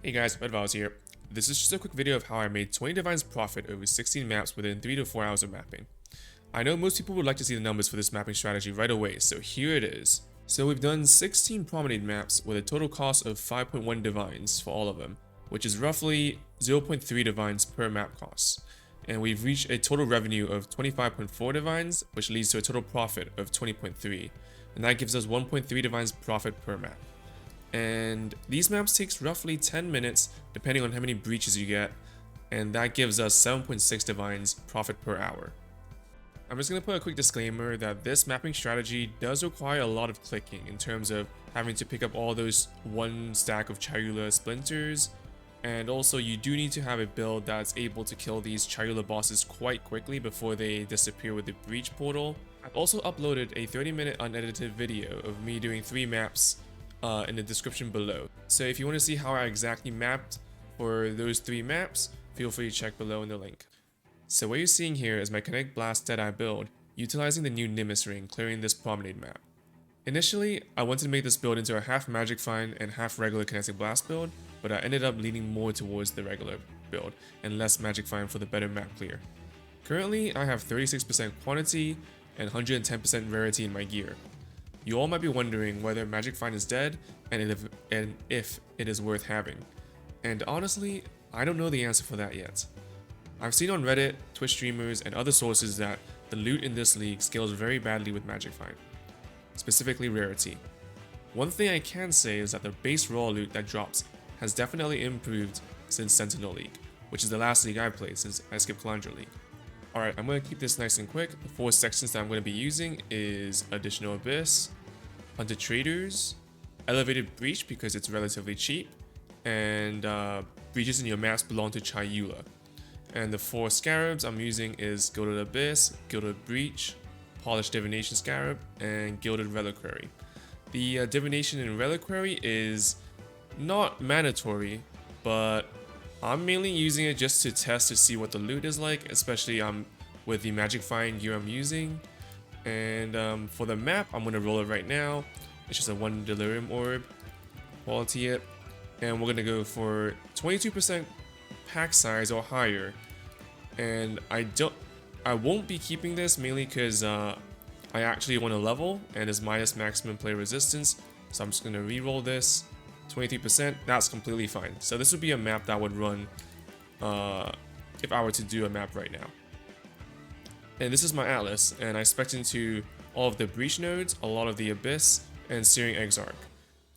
Hey guys, Redviles here. This is just a quick video of how I made 20 divines profit over 16 maps within 3 to 4 hours of mapping. I know most people would like to see the numbers for this mapping strategy right away, so here it is. So we've done 16 promenade maps with a total cost of 5.1 divines for all of them, which is roughly 0.3 divines per map cost. And we've reached a total revenue of 25.4 divines, which leads to a total profit of 20.3, and that gives us 1.3 divines profit per map. And these maps takes roughly 10 minutes depending on how many breaches you get, and that gives us 7.6 divines profit per hour. I'm just going to put a quick disclaimer that this mapping strategy does require a lot of clicking in terms of having to pick up all those one stack of Chayula splinters, and also you do need to have a build that's able to kill these Chayula bosses quite quickly before they disappear with the breach portal. I've also uploaded a 30-minute unedited video of me doing 3 maps in the description below. So if you want to see how I exactly mapped for those 3 maps, feel free to check below in the link. So what you're seeing here is my Kinetic Blast Deadeye build, utilizing the new Nimbus ring clearing this promenade map. Initially, I wanted to make this build into a half Magic Find and half regular Kinetic Blast build, but I ended up leaning more towards the regular build and less Magic Find for the better map clear. Currently, I have 36% quantity and 110% rarity in my gear. You all might be wondering whether Magic Find is dead and if it is worth having. And honestly, I don't know the answer for that yet. I've seen on Reddit, Twitch streamers, and other sources that the loot in this league scales very badly with Magic Find, specifically rarity. One thing I can say is that the base raw loot that drops has definitely improved since Sentinel League, which is the last league I played since I skipped Calandra League. Alright, I'm going to keep this nice and quick. The 4 sections that I'm going to be using is Additional Abyss, Hunted Traders, Elevated Breach because it's relatively cheap, and breaches in your maps belong to Chayula. And the 4 scarabs I'm using is Gilded Abyss, Gilded Breach, Polished Divination Scarab, and Gilded Reliquary. The Divination and Reliquary is not mandatory, but I'm mainly using it just to test to see what the loot is like, especially with the Magic Find gear I'm using. And for the map, I'm going to roll it right now. It's just a 1 Delirium Orb, quality it, and we're going to go for 22% pack size or higher. And I won't be keeping this mainly because I actually want to level and it's minus maximum player resistance. So I'm just going to re-roll this. 23%, that's completely fine. So this would be a map that would run if I were to do a map right now. And this is my Atlas, and I spec'd into all of the Breach nodes, a lot of the Abyss, and Searing Exarch.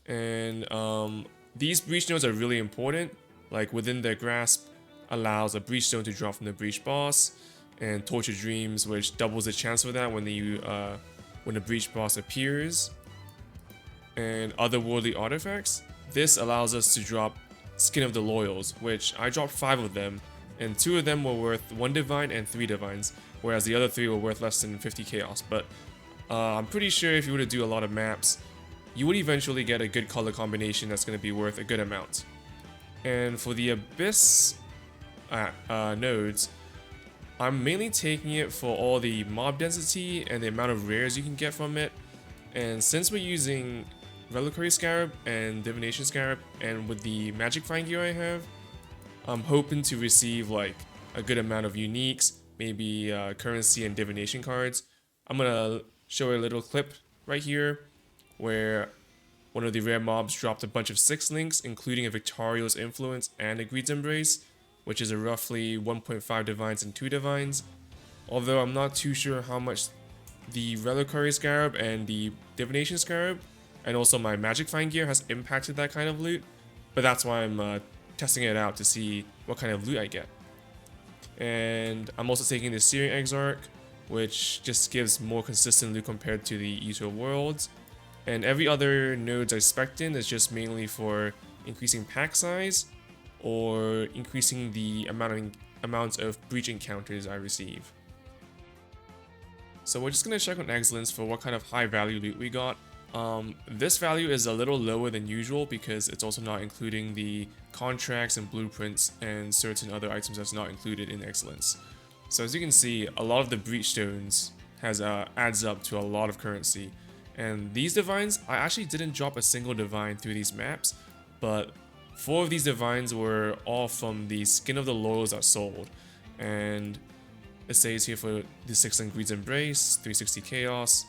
And these Breach nodes are really important. Like within their grasp allows a Breach Stone to drop from the Breach boss, and Tortured Dreams, which doubles the chance for that when the Breach boss appears. And otherworldly artifacts. This allows us to drop Skin of the Loyals, which I dropped 5 of them, and 2 of them were worth 1 divine and 3 divines, whereas the other 3 were worth less than 50 chaos. But I'm pretty sure if you were to do a lot of maps, you would eventually get a good color combination that's going to be worth a good amount. And for the Abyss nodes, I'm mainly taking it for all the mob density and the amount of rares you can get from it. And since we're using Reliquary Scarab and Divination Scarab, and with the Magic Find gear I have, I'm hoping to receive like a good amount of uniques, maybe currency and divination cards. I'm gonna show a little clip right here where one of the rare mobs dropped a bunch of 6 links, including a Victorio's Influence and a Greed's Embrace, which is a roughly 1.5 divines and 2 divines. Although I'm not too sure how much the Reliquary Scarab and the Divination Scarab and also my Magic Find gear has impacted that kind of loot, but that's why I'm testing it out to see what kind of loot I get. And I'm also taking the Searing Exarch, which just gives more consistent loot compared to the Ether Worlds. And every other nodes I spec'd in is just mainly for increasing pack size or increasing the amounts of breach encounters I receive. So we're just going to check on Exilence for what kind of high value loot we got. This value is a little lower than usual because it's also not including the contracts and blueprints and certain other items that's not included in Exilence. So as you can see, a lot of the breach stones adds up to a lot of currency. And these divines, I actually didn't drop a single divine through these maps, but 4 of these divines were all from the skin of the loyals that sold. And it says here for the 6 Greed's Embrace, 360 Chaos,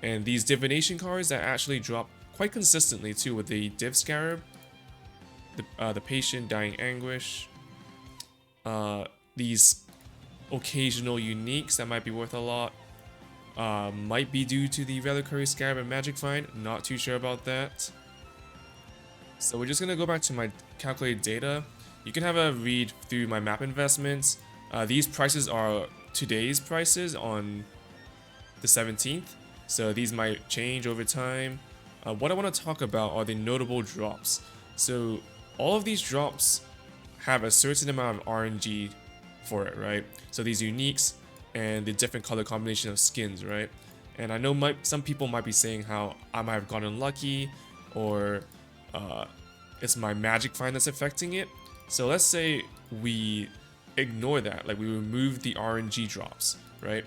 and these divination cards that actually drop quite consistently too, with the Div Scarab, the Patient Dying Anguish, these occasional uniques that might be worth a lot, might be due to the Reliquary Scarab and Magic Find, not too sure about that. So we're just gonna go back to my calculated data. You can have a read through my map investments. These prices are today's prices on the 17th, so these might change over time. What I want to talk about are the notable drops. So all of these drops have a certain amount of RNG for it, right? So these uniques and the different color combination of skins, right? And I know some people might be saying how I might have gotten lucky, or it's my magic find that's affecting it. So let's say we ignore that, like we remove the RNG drops, right?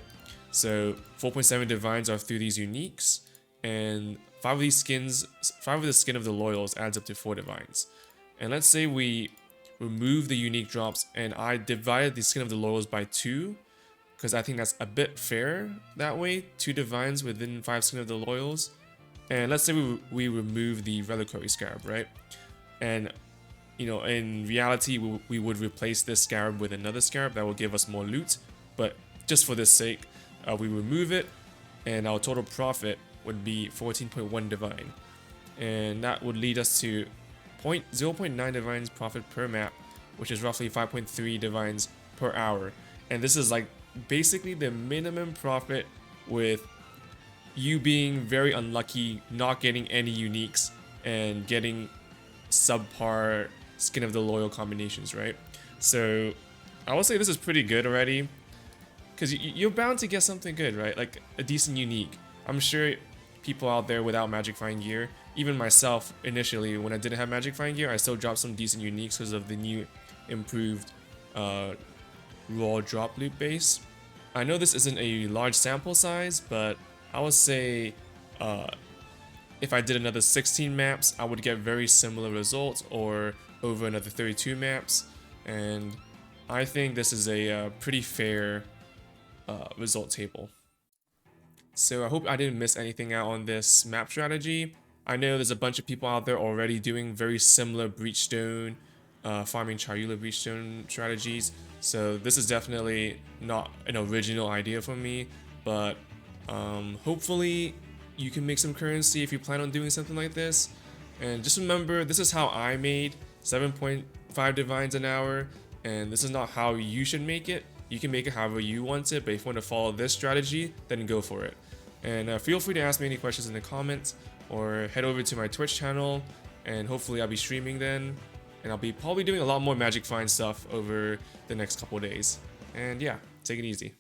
So 4.7 divines are through these uniques, and 5 of the skin of the loyals adds up to 4 divines. And let's say we remove the unique drops, and I divided the skin of the loyals by 2, because I think that's a bit fair that way, 2 divines within 5 skin of the loyals. And let's say we remove the Reliquary Scarab, right? And you know, in reality, we would replace this scarab with another scarab that will give us more loot, but just for this sake, we remove it, and our total profit would be 14.1 divine, and that would lead us to 0.9 divines profit per map, which is roughly 5.3 divines per hour. And this is like basically the minimum profit, with you being very unlucky not getting any uniques and getting subpar skin of the loyal combinations, right? So I will say this is pretty good already, because you're bound to get something good, right? Like a decent unique. I'm sure people out there without Magic Find gear, even myself initially when I didn't have Magic Find gear, I still dropped some decent uniques because of the new improved raw drop loot base. I know this isn't a large sample size, but I would say if I did another 16 maps, I would get very similar results, or over another 32 maps, and I think this is a pretty fair result table. So I hope I didn't miss anything out on this map strategy. I know there's a bunch of people out there already doing very similar Breachstone, farming Chayula Breachstone strategies, so this is definitely not an original idea for me, but hopefully you can make some currency if you plan on doing something like this. And just remember, this is how I made 7.5 divines an hour, and this is not how you should make it. You can make it however you want it, but if you want to follow this strategy, then go for it. And feel free to ask me any questions in the comments, or head over to my Twitch channel, and hopefully I'll be streaming then, and I'll be probably doing a lot more Magic Find stuff over the next couple of days. And yeah, take it easy.